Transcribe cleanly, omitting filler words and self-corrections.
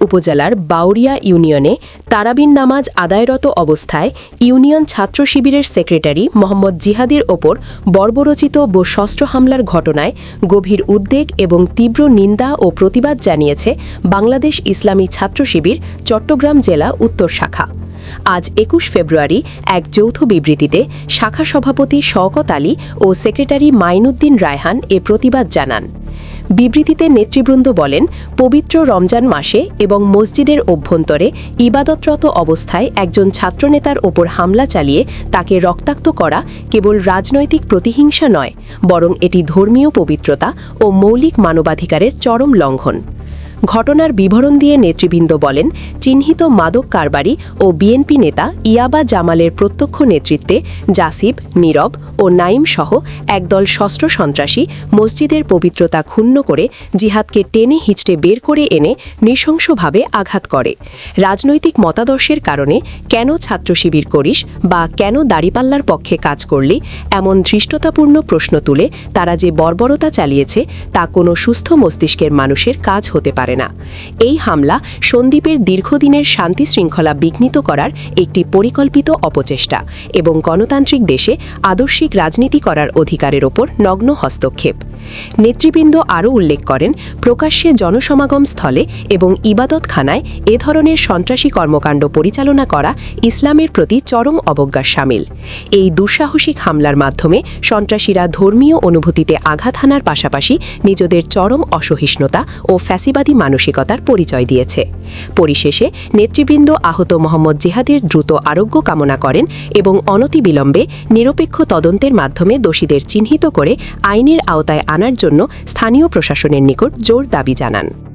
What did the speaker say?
উপজেলার বাউরিয়া ইউনিয়নে তারাবির নামাজ আদায়রত অবস্থায় ইউনিয়ন ছাত্র শিবিরের সেক্রেটারি মোহাম্মদ জিহাদের ওপর বর্বরচিত সশস্ত্র হামলার ঘটনায় গভীর উদ্বেগ এবং তীব্র নিন্দা ও প্রতিবাদ জানিয়েছে বাংলাদেশ ইসলামী ছাত্র শিবির চট্টগ্রাম জেলা উত্তর শাখা। আজ ২১ ফেব্রুয়ারি এক যৌথ বিবৃতিতে শাখা সভাপতি শওকত আলী ও সেক্রেটারি মাইনুদ্দিন রায়হান এ প্রতিবাদ জানান। বিবৃতিতে নেতৃবৃন্দ বলেন, পবিত্র রমজান মাসে এবং মসজিদের অভ্যন্তরে ইবাদতরত অবস্থায় একজন ছাত্রনেতার ওপর হামলা চালিয়ে তাকে রক্তাক্ত করা কেবল রাজনৈতিক প্রতিহিংসা নয়, বরং এটি ধর্মীয় পবিত্রতা ও মৌলিক মানবাধিকারের চরম লঙ্ঘন। ঘটনার বিবরণ দিয়ে নেতৃবৃন্দ বলেন, চিহ্নিত মাদক কারবারি ও বিএনপি নেতা ইয়াবা জামালের প্রত্যক্ষ নেতৃত্বে জাসিব, নীরব ও নাইম সহ একদল সশস্ত্র সন্ত্রাসী মসজিদের পবিত্রতা ক্ষুণ্ণ করে জিহাদকে টেনে হিঁচড়ে বের করে এনে নৃশংসভাবে আঘাত করে। রাজনৈতিক মতাদর্শের কারণে কেন ছাত্র শিবির করিস বা কেন দাড়িপাল্লার পক্ষে কাজ করলি এমন ধৃষ্টতাপূর্ণ প্রশ্ন তুলে তারা যে বর্বরতা চালিয়েছে তা কোনো সুস্থ মস্তিষ্কের মানুষের কাজ হতে পারে না। এই হামলা সন্দ্বীপের দীর্ঘদিনের শান্তি শৃঙ্খলা বিঘ্নিত করার একটি পরিকল্পিত অপচেষ্টা এবং গণতান্ত্রিক দেশে আদর্শিক রাজনীতি করার অধিকারের ওপর নগ্ন হস্তক্ষেপ। নেতৃবৃন্দ আরও উল্লেখ করেন, প্রকাশ্যে জনসমাগম স্থলে এবং ইবাদতখানায় এ ধরনের সন্ত্রাসী কর্মকাণ্ড পরিচালনা করা ইসলামের প্রতি চরম অবজ্ঞার শামিল। এই দুঃসাহসিক হামলার মাধ্যমে সন্ত্রাসীরা ধর্মীয় অনুভূতিতে আঘাত হানার পাশাপাশি নিজেদের চরম অসহিষ্ণুতা ও ফ্যাসিবাদী মানসিকতার পরিচয় দিয়েছে। পরিশেষে নেতৃবৃন্দ আহত মোহাম্মদ জিহাদের দ্রুত আরোগ্য কামনা করেন এবং অনতিবিলম্বে নিরপেক্ষ তদন্তের মাধ্যমে দোষীদের চিহ্নিত করে আইনের আওতায় আনার জন্য স্থানীয় প্রশাসনের নিকট জোর দাবি জানান।